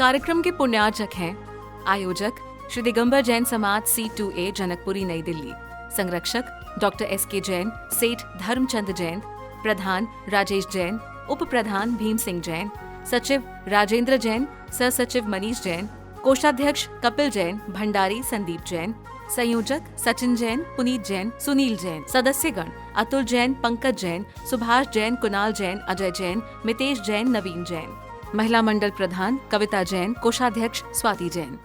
कार्यक्रम के पुण्यार्चक हैं आयोजक श्री दिगंबर जैन समाज C2A जनकपुरी नई दिल्ली, संरक्षक डॉक्टर SK जैन, सेठ धर्मचंद जैन, प्रधान राजेश जैन, उप प्रधान भीम सिंह जैन, सचिव राजेंद्र जैन, सह सचिव मनीष जैन, कोषाध्यक्ष कपिल जैन, भंडारी संदीप जैन, संयोजक सचिन जैन, पुनीत जैन, सुनील जैन, सदस्यगण अतुल जैन, पंकज जैन, सुभाष जैन, कुणाल जैन, अजय जैन, मितेश जैन, नवीन जैन, महिला मंडल प्रधान कविता जैन, कोषाध्यक्ष स्वाति जैन।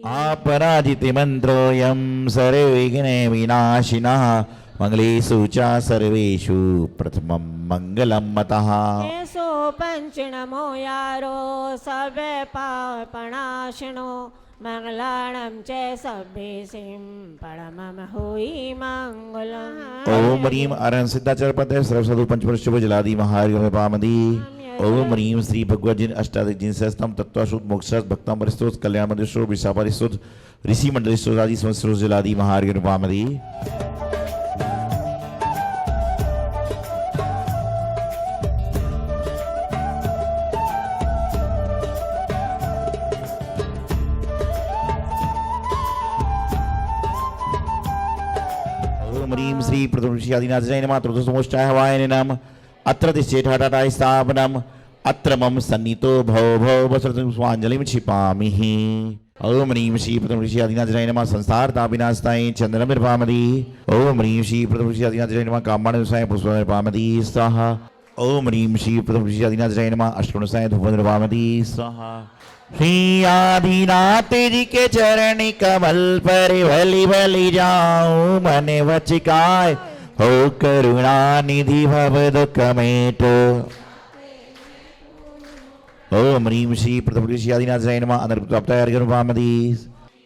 आपराजिते मंत्रोऽयं सर्वविघ्न विनाशिनः मंगलेषु च सर्वेषु प्रथमं मंगलं मतः। एषो पंचनमो यारो सर्वे पापनाशनो मंगलाणं च सभ्येसिं परमं हुई मंगलम्। ओम ह्रीं अरहं सिद्धाचार्य पदे सर्वसाधु पंचमर्षभ जलादि महार्घ पामदी। ओम ह्रीं श्री भगवत जिन अष्टादश जिन सहस्त्रम तत्वाशुद्ध मोक्षार्थ भक्ताम परिस्तोष कल्याण मंदिर विशा परिस्तोष ऋषि मंडल आदि संवत्सरों जलादि महार्घ पामदी। ह्रीं श्री प्रथम ऋषि आदिनाथ जय नमः त्रोदशमोष्टाय हवाय नमः अत्र तिष्ठेठाटाय स्थापनम् अत्र मम सन्नितो भव भव वसरतु स्वांजलिं क्षिपामिहि। ओम ह्रीं श्री प्रथम ऋषि आदिनाथ जय नमः संसारतापिनाशाय चंद्रमिर्भामदी। ओम ह्रीं श्री प्रथम ऋषि आदिनाथ जय नमः कामाणुसाय पुष्पमिर्भामदी स्वाहा। ओम ह्रीं श्री प्रथम ऋषि आदिनाथ जय नमः अष्टगुणसाय धूपमिर्भामदी स्वाहा। श्री आदिनाथ जी के चरण कमल पर भली भली जाऊं मन वचिकाय हो करुणा निधि भव दुख मेटो। ओम ह्रीं श्री प्रथम ऋषि आदिनाथ जय नमः अनर्पताप्ताय।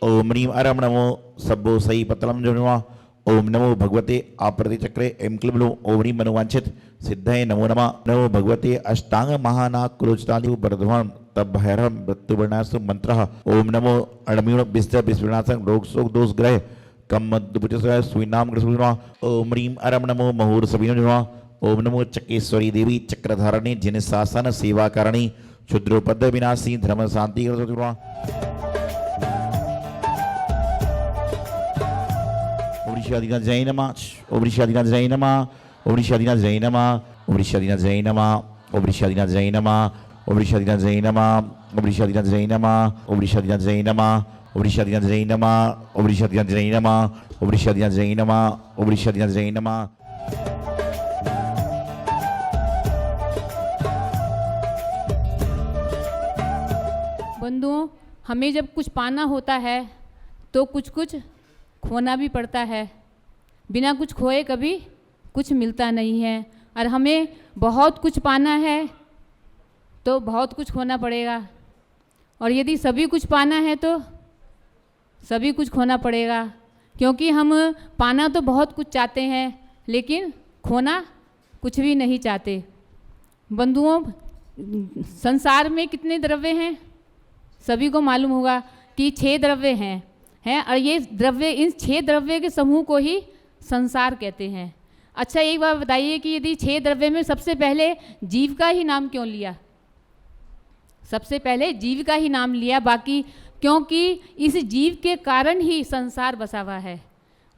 ओम ह्रीं अरम नमो सब्बो सई पतलम नमः। ओम नमो भगवते आपरति चक्रे एम क्लीं ब्लूं। ओम ह्रीं मनोवांछित सिद्धये नमो नमः। नमो भगवते अष्टांग महानाग कुलोचतालु बर्धवान तब भैरव मृत्युवर्णासु मंत्रः। ओम नमो अणमीण बिस्तर विस्फिरणासं रोग शोक दोष ग्रह कम मद्दुपुचस्वाय सुनाम ग्रसुना। ओम ह्रीं अरम नमो महूर सबिनो नमः। ओम नमो चकेश्वरी देवी चक्रधारिणी जिन शासन सेवा करणी क्षुद्रोपद्य विनाशी धर्म शांति ग्रसुना। ओम ऋषि आदिनाथ जय नमः। ओम ऋषि आदिनाथ जय नमः। ओम ऋषि आदिनाथ जय नमः। ओम ऋषि आदिनाथ जय नमः। ओम ऋषि आदिनाथ जय नमः। ओम ऋषि आदिनाथ जय नमः। ओम ऋषि आदिनाथ जय नमः। ओम ऋषि आदिनाथ जय नमः। ओम ऋषि आदिनाथ जय नमः। ओम ऋषि आदिनाथ जय नमः। ओम ऋषि आदिनाथ जय नमः। ओम ऋषि आदिनाथ जय नमः। बंधुओं, हमें जब कुछ पाना होता है तो कुछ कुछ खोना भी पड़ता है। बिना कुछ खोए कभी कुछ मिलता नहीं है। और हमें बहुत कुछ पाना है तो बहुत कुछ खोना पड़ेगा, और यदि सभी कुछ पाना है तो सभी कुछ खोना पड़ेगा। क्योंकि हम पाना तो बहुत कुछ चाहते हैं लेकिन खोना कुछ भी नहीं चाहते। बंधुओं, संसार में कितने द्रव्य हैं सभी को मालूम होगा कि 6 द्रव्य हैं और ये द्रव्य, इन 6 द्रव्य के समूह को ही संसार कहते हैं। अच्छा, एक बात बताइए कि यदि 6 द्रव्य में सबसे पहले जीव का ही नाम क्यों लिया? सबसे पहले जीव का ही नाम लिया, बाकी क्योंकि इस जीव के कारण ही संसार बसा हुआ है।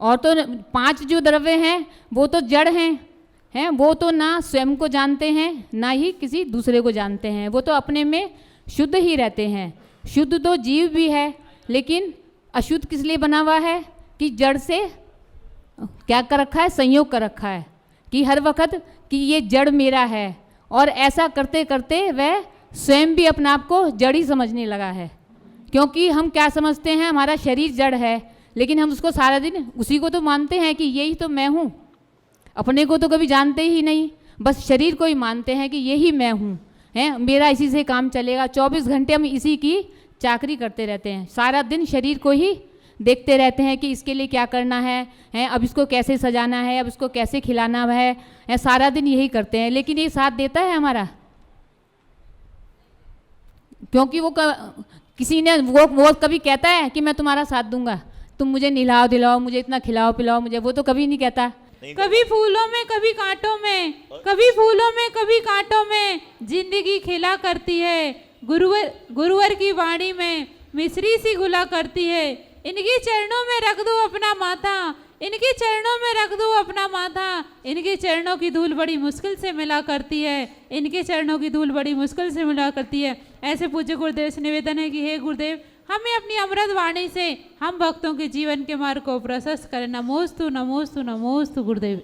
और तो 5 जो द्रव्य हैं वो तो जड़ हैं, वो तो ना स्वयं को जानते हैं ना ही किसी दूसरे को जानते हैं। वो तो अपने में शुद्ध ही रहते हैं। शुद्ध तो जीव भी है, लेकिन अशुद्ध किस लिए बना हुआ है कि जड़ से क्या कर रखा है, संयोग कर रखा है कि हर वक्त कि ये जड़ मेरा है। और ऐसा करते करते वह स्वयं भी अपने आप को जड़ ही समझने लगा है। क्योंकि हम क्या समझते हैं, हमारा शरीर जड़ है, लेकिन हम उसको सारा दिन उसी को तो मानते हैं कि यही तो मैं हूँ। अपने को तो कभी जानते ही नहीं, बस शरीर को ही मानते हैं कि यही मैं हूँ, मेरा इसी से काम चलेगा। 24 घंटे हम इसी की चाकरी करते रहते हैं। सारा दिन शरीर को ही देखते रहते हैं कि इसके लिए क्या करना है, अब इसको कैसे सजाना है, अब इसको कैसे खिलाना है, सारा दिन यही करते हैं। लेकिन ये साथ देता है हमारा? क्योंकि वो किसी ने वो कभी कहता है कि मैं तुम्हारा साथ दूंगा, तुम मुझे नहलाओ दिलाओ, मुझे इतना खिलाओ पिलाओ मुझे, वो तो कभी नहीं कहता। कभी फूलों में कभी कांटों में, कभी फूलों में कभी कांटों में जिंदगी खेला करती है, गुरुवर की वाणी में मिश्री सी घुला करती है। इनके चरणों में रख दो अपना माथा, इनके चरणों में रख दो अपना माथा। इनके चरणों की धूल बड़ी मुश्किल से मिला करती है, इनके चरणों की धूल बड़ी मुश्किल से मिला करती है। ऐसे पूज्य गुरुदेव से निवेदन है कि हे गुरुदेव, हमें अपनी अमृत वाणी से हम भक्तों के जीवन के मार्ग को प्रशस्त करें। नमोस्तु नमोस्तु नमोस्तु गुरुदेव।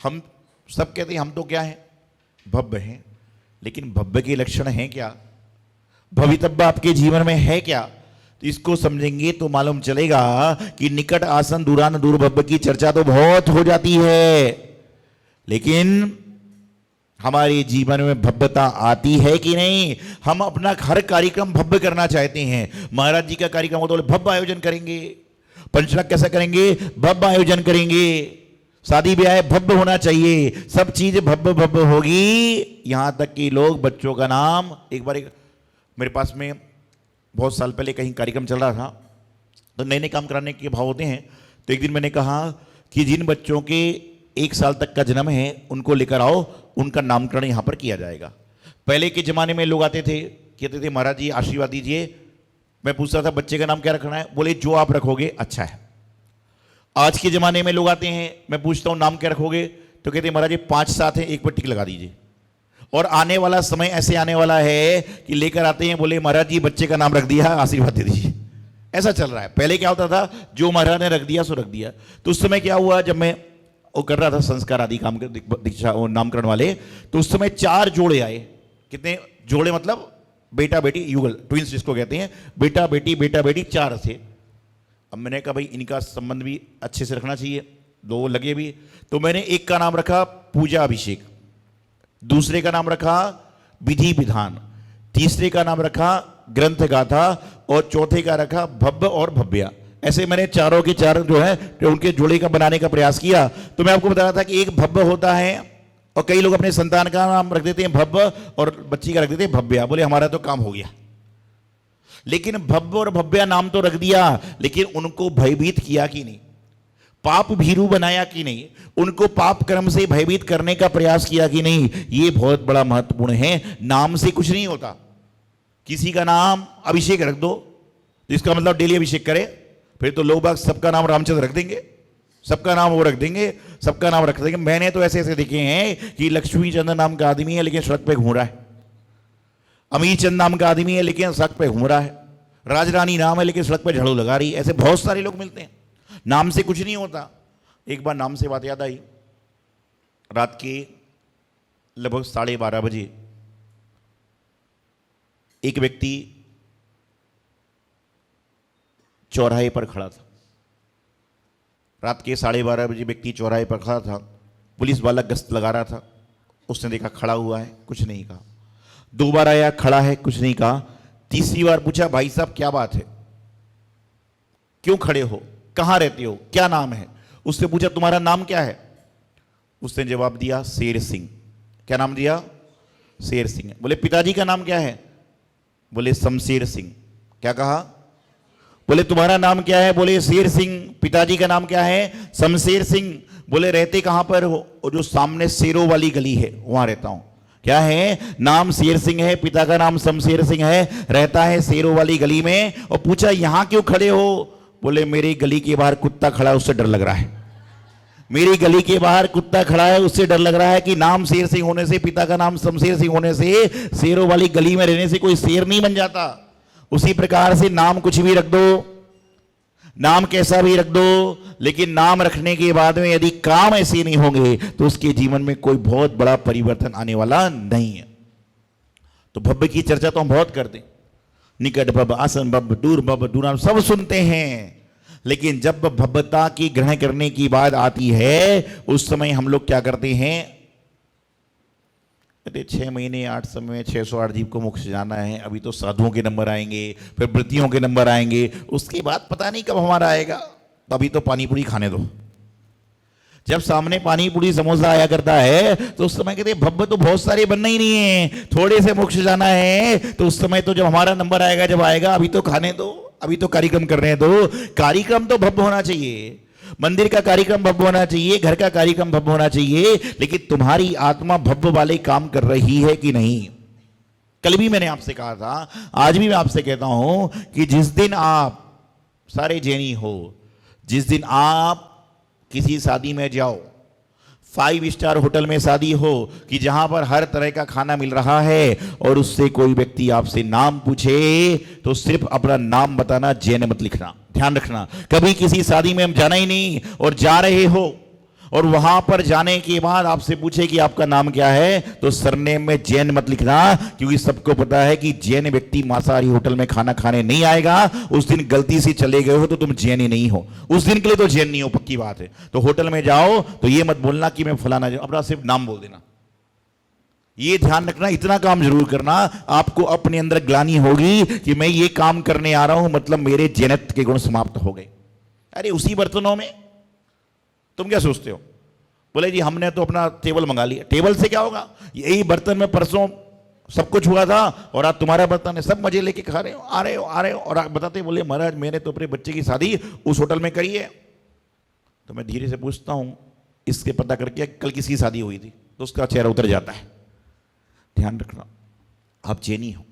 हम सब कहते हैं हम तो क्या है, भव्य हैं, लेकिन भव्य के लक्षण हैं क्या, भवितव्य आपके जीवन में है क्या? तो इसको समझेंगे तो मालूम चलेगा कि निकट आसन दूरान दूर भव्य की चर्चा तो बहुत हो जाती है, लेकिन हमारे जीवन में भव्यता आती है कि नहीं? हम अपना हर कार्यक्रम भव्य करना चाहते हैं। महाराज जी का कार्यक्रम हो तो भव्य आयोजन करेंगे, पंचनक कैसा करेंगे, भव्य आयोजन करेंगे, शादी ब्याह भव्य होना चाहिए, सब चीज भव्य भव्य होगी। यहां तक कि लोग बच्चों का नाम, एक बार मेरे पास में बहुत साल पहले कहीं कार्यक्रम चल रहा था, तो नए नए काम कराने के भाव होते हैं। तो एक दिन मैंने कहा कि जिन बच्चों के 1 साल तक का जन्म है उनको लेकर आओ, उनका नामकरण यहाँ पर किया जाएगा। पहले के ज़माने में लोग आते थे, कहते थे महाराज जी आशीर्वाद दीजिए। मैं पूछता था बच्चे का नाम क्या रखना है, बोले जो आप रखोगे अच्छा है। आज के ज़माने में लोग आते हैं, मैं पूछता हूँ नाम क्या रखोगे, तो कहते हैं महाराज जी 5 साथ हैं, एक पर टिक लगा दीजिए। और आने वाला समय ऐसे आने वाला है कि लेकर आते हैं, बोले महाराज जी बच्चे का नाम रख दिया, आशीर्वाद दे दीजिए। ऐसा चल रहा है। पहले क्या होता था, जो महाराज ने रख दिया सो रख दिया। तो उस समय क्या हुआ, जब मैं वो कर रहा था संस्कार आदि काम दीक्षा और नामकरण वाले, तो उस समय 4 जोड़े आए। कितने जोड़े मतलब बेटा बेटी युगल, ट्विंस जिसको कहते हैं, बेटा बेटी 4 थे। अब मैंने कहा भाई इनका संबंध भी अच्छे से रखना चाहिए, 2 लगे भी। तो मैंने एक का नाम रखा पूजा अभिषेक, दूसरे का नाम रखा विधि विधान, तीसरे का नाम रखा ग्रंथ गाथा और चौथे का रखा भव्य और भव्या। ऐसे मैंने चारों के 4 जो है उनके जोड़े का बनाने का प्रयास किया। तो मैं आपको बता रहा था कि एक भव्य होता है और कई लोग अपने संतान का नाम रख देते हैं भव्य और बच्ची का रख देते हैं भव्या, बोले हमारा तो काम हो गया। लेकिन भव्य और भव्या नाम तो रख दिया, लेकिन उनको भयभीत किया कि नहीं, पाप भीरू बनाया कि नहीं, उनको पाप कर्म से भयभीत करने का प्रयास किया कि नहीं, ये बहुत बड़ा महत्वपूर्ण है। नाम से कुछ नहीं होता। किसी का नाम अभिषेक रख दो, इसका मतलब डेली अभिषेक करे, फिर तो लोग बाग सबका नाम रामचंद्र रख देंगे, सबका नाम वो रख देंगे, सबका नाम रख देंगे। मैंने तो ऐसे ऐसे देखे हैं कि लक्ष्मी चंद्र नाम का आदमी है लेकिन सड़क पे घूम रहा है, अमीर चंद नाम का आदमी है लेकिन सड़क पे घूम रहा है, राजरानी नाम है लेकिन सड़क पे झाड़ू लगा रही है। ऐसे बहुत सारे लोग मिलते हैं। नाम से कुछ नहीं होता। एक बार नाम से बात याद आई, रात के लगभग 12:30 बजे एक व्यक्ति चौराहे पर खड़ा था। रात के 12:30 बजे व्यक्ति चौराहे पर खड़ा था, पुलिस वाला गश्त लगा रहा था। उसने देखा खड़ा हुआ है, कुछ नहीं कहा। 2 बार आया, खड़ा है, कुछ नहीं कहा। तीसरी बार पूछा भाई साहब क्या बात है, क्यों खड़े हो, कहां रहते हो, क्या नाम है? उससे पूछा तुम्हारा नाम क्या है? उसने जवाब दिया शेर सिंह। क्या नाम दिया? शेर सिंह। बोले पिताजी का नाम क्या है? बोले शमशेर सिंह। क्या कहा? बोले तुम्हारा नाम क्या है? बोले शेर सिंह। पिताजी का नाम क्या है? शमशेर सिंह। बोले रहते कहां पर हो? और जो सामने शेरों वाली गली है वहां रहता हूं। क्या है? नाम शेर सिंह है, पिता का नाम शमशेर सिंह है, रहता है शेरों वाली गली में। और पूछा यहां क्यों खड़े हो? बोले मेरी गली के बाहर कुत्ता खड़ा है, उससे डर लग रहा है। मेरी गली के बाहर कुत्ता खड़ा है, उससे डर लग रहा है कि नाम शेर सिंह होने से, पिता का नाम शमशेर सिंह होने से, शेरों वाली गली में रहने से कोई शेर नहीं बन जाता। उसी प्रकार से नाम कुछ भी रख दो, नाम कैसा भी रख दो, लेकिन नाम रखने के बाद में यदि काम ऐसे नहीं होंगे तो उसके जीवन में कोई बहुत बड़ा परिवर्तन आने वाला नहीं है। तो भव्य की चर्चा तो हम बहुत करते हैं, निकट भव्य, आसन भव्य, दूर भव्य, दूरान सब सुनते हैं। लेकिन जब भव्यता की ग्रहण करने की बात आती है उस समय हम लोग क्या करते हैं? 6 महीने 8 समय 608 जीव को मोक्ष जाना है, अभी तो साधुओं के नंबर आएंगे, फिर वृत्तियों के नंबर आएंगे, उसके बाद पता नहीं कब हमारा आएगा, तो अभी तो पानी पूरी खाने दो। जब सामने पानी पूरी समोसा आया करता है तो उस समय कहते भव्य तो बहुत सारे बनना ही नहीं है, थोड़े से मोक्ष जाना है। तो उस समय तो जब हमारा नंबर आएगा, जब आएगा, अभी तो खाने दो, अभी तो कार्यक्रम कर रहे हैं। तो कार्यक्रम तो भव्य होना चाहिए, मंदिर का कार्यक्रम भव्य होना चाहिए, घर का कार्यक्रम भव्य होना चाहिए, लेकिन तुम्हारी आत्मा भव्य वाले काम कर रही है कि नहीं? कल भी मैंने आपसे कहा था, आज भी मैं आपसे कहता हूं कि जिस दिन आप सारे जैनी हो, जिस दिन आप किसी शादी में जाओ, 5 स्टार होटल में शादी हो कि जहां पर हर तरह का खाना मिल रहा है, और उससे कोई व्यक्ति आपसे नाम पूछे तो सिर्फ अपना नाम बताना, जैन मत लिखना। ध्यान रखना, कभी किसी शादी में हम जाना ही नहीं और जा रहे हो और वहां पर जाने के बाद आपसे पूछे कि आपका नाम क्या है, तो सरनेम में जैन मत लिखना, क्योंकि सबको पता है कि जैन व्यक्ति मांसाहारी होटल में खाना खाने नहीं आएगा। उस दिन गलती से चले गए हो तो तुम जैन ही नहीं हो, उस दिन के लिए तो जैन नहीं हो, पक्की बात है। तो होटल में जाओ तो ये मत बोलना कि मैं फलाना, अपना सिर्फ नाम बोल देना। ये ध्यान रखना, इतना काम जरूर करना, आपको अपने अंदर ग्लानि होगी कि मैं ये काम करने आ रहा हूं, मतलब मेरे जैनत्व के गुण समाप्त हो गए। अरे उसी बर्तनों में तुम क्या सोचते हो? बोले जी हमने तो अपना टेबल मंगा लिया। टेबल से क्या होगा? यही बर्तन में परसों सब कुछ हुआ था और आज तुम्हारा बर्तन है, सब मजे लेके खा रहे हो, आ रहे हो और आप बताते बोले महाराज मैंने तो अपने बच्चे की शादी उस होटल में करी है। तो मैं धीरे से पूछता हूं, इसके पता करके कल किसकी शादी हुई थी, तो उसका चेहरा उतर जाता है। ध्यान रखना, आप जैनी हो,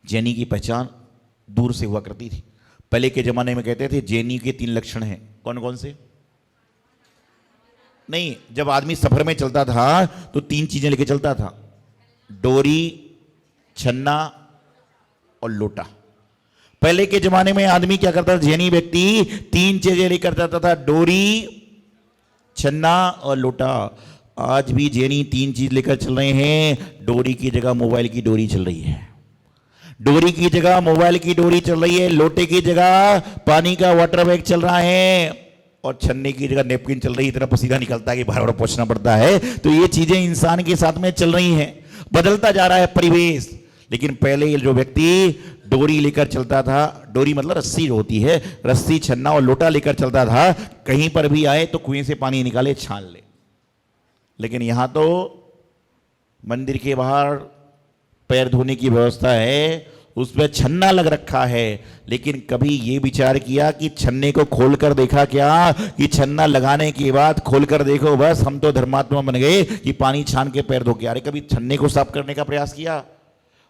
जैनी की पहचान दूर से हुआ करती थी। पहले के जमाने में कहते थे जैनी के 3 लक्षण हैं। कौन कौन से? नहीं, जब आदमी सफर में चलता था तो 3 चीजें लेके चलता था, डोरी, छन्ना और लोटा। पहले के जमाने में आदमी क्या करता था, जैनी व्यक्ति 3 चीजें लेकर जाता था, डोरी, छन्ना और लोटा। आज भी जैनी 3 चीज लेकर चल रहे हैं। डोरी की जगह मोबाइल की डोरी चल रही है, डोरी की जगह मोबाइल की डोरी चल रही है, लोटे की जगह पानी का वाटर बैग चल रहा है और छन्ने की जगह नेपकिन चल रही है। इतना पसीना निकलता है कि बाहर बाहर पहुंचना पड़ता है। तो ये चीजें इंसान के साथ में चल रही हैं, बदलता जा रहा है परिवेश। लेकिन पहले ये जो व्यक्ति डोरी लेकर चलता था, डोरी मतलब रस्सी जो होती है, रस्सी, छन्ना और लोटा लेकर चलता था, कहीं पर भी आए तो कुएं से पानी निकाले, छान ले। लेकिन यहां तो मंदिर के बाहर पैर धोने की व्यवस्था है, उसमें छन्ना लग रखा है। लेकिन कभी ये विचार किया कि छन्ने को खोलकर देखा क्या, कि छन्ना लगाने के बाद खोलकर देखो बस हम तो धर्मात्मा बन गए कि पानी छान के पैर धो के। अरे कभी छन्ने को साफ करने का प्रयास किया?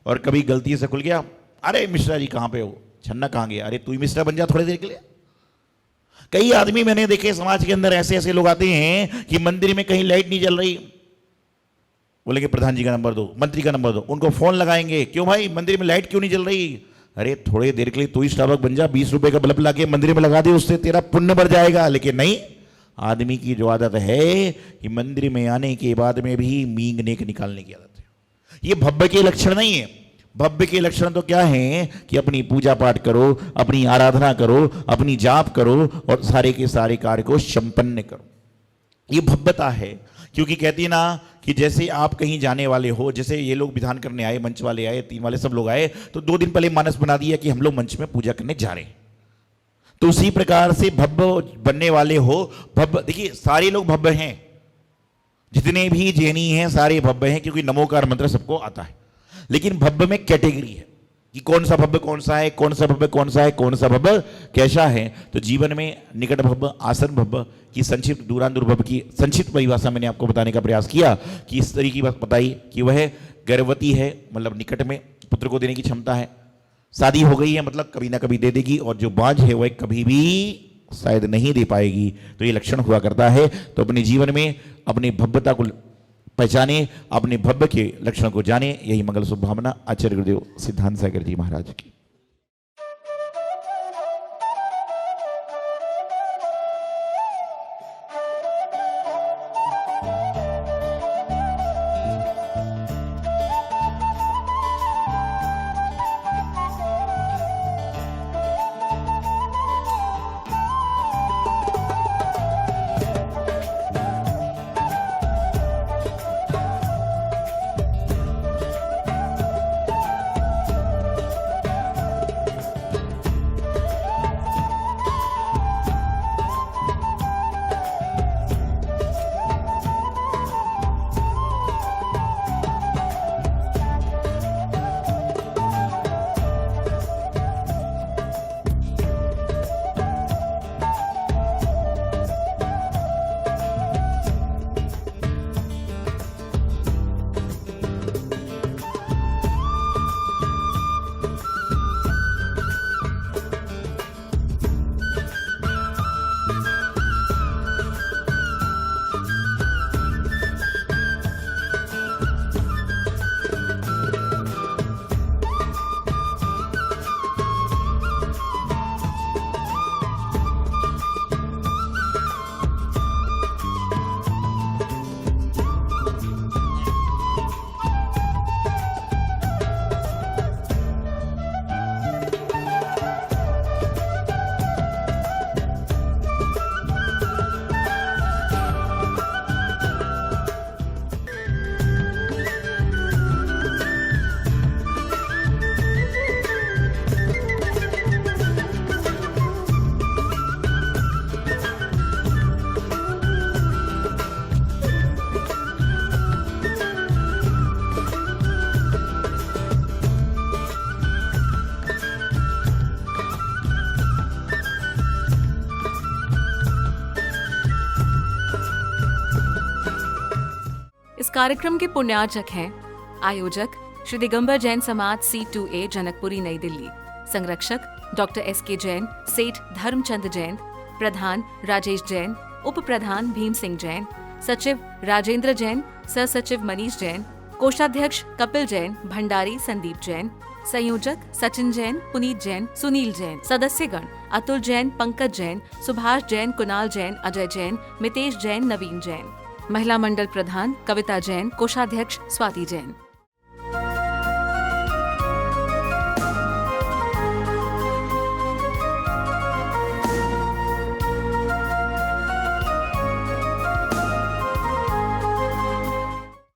और कभी गलती से खुल गया, अरे मिश्रा जी कहां पे हो, छन्ना कहां गया? अरे तू ही मिश्रा बन जा थोड़ी देर के लिए। कई आदमी मैंने देखे समाज के अंदर, ऐसे ऐसे लोग आते हैं कि मंदिर में कहीं लाइट नहीं जल रही, बोलेंगे प्रधान जी का नंबर दो, मंत्री का नंबर दो, उनको फोन लगाएंगे, क्यों भाई मंदिर में लाइट क्यों नहीं जल रही? अरे थोड़ी देर के लिए तू ही स्टारबक बन जा, 20 रुपए का बल्ब लाके मंदिर में लगा दे, उससे तेरा पुण्य बढ़ जाएगा। लेकिन नहीं, आदमी की जो आदत है कि मंदिर में आने के बाद में भी मींगने के निकालने की आदत है। ये भव्य के लक्षण नहीं है। भव्य के लक्षण तो क्या है कि अपनी पूजा पाठ करो, अपनी आराधना करो, अपनी जाप करो और सारे के सारे कार्य को संपन्न करो। ये भव्यता है। क्योंकि कहती है ना कि जैसे आप कहीं जाने वाले हो, जैसे ये लोग विधान करने आए, मंच वाले आए, 3 वाले सब लोग आए, तो 2 दिन पहले मानस बना दिया कि हम लोग मंच में पूजा करने जा रहे हैं। तो उसी प्रकार से भव्य बनने वाले हो। भव्य, देखिए सारे लोग भव्य हैं, जितने भी जैनी हैं सारे भव्य हैं, क्योंकि नमोकार मंत्र सबको आता है। लेकिन भव्य में कैटेगरी है कि कौन सा भव्य कौन सा है, कौन सा भव्य कौन सा है, कौन सा भव्य कैसा है। तो जीवन में निकट भव्य, आसन भव्य की संक्षिप्त, दूरांदूर भव्य की संक्षिप्त परिभाषा मैंने आपको बताने का प्रयास किया कि इस तरीके की बात बताई कि वह गर्भवती है, मतलब निकट में पुत्र को देने की क्षमता है, शादी हो गई है मतलब कभी ना कभी दे देगी, और जो बांझ है वह कभी भी शायद नहीं दे पाएगी। तो ये लक्षण हुआ करता है। तो अपने जीवन में अपनी भव्यता को पहचाने, अपने भव्य के लक्षण को जाने। यही मंगल शुभकामना आचार्य गुरुदेव सिद्धांत सागर जी महाराज की। कार्यक्रम के पुण्यार्चक हैं आयोजक श्री दिगंबर जैन समाज C2A जनकपुरी नई दिल्ली, संरक्षक डॉक्टर SK जैन, सेठ धर्मचंद जैन, प्रधान राजेश जैन, उप प्रधान भीम सिंह जैन, सचिव राजेंद्र जैन, सह सचिव मनीष जैन, कोषाध्यक्ष कपिल जैन, भंडारी संदीप जैन, संयोजक सचिन जैन, पुनीत जैन, सुनील जैन, सदस्यगण अतुल जैन, पंकज जैन, सुभाष जैन, कुणाल जैन, अजय जैन, मितेश जैन, नवीन जैन, महिला मंडल प्रधान कविता जैन, कोषाध्यक्ष स्वाति जैन।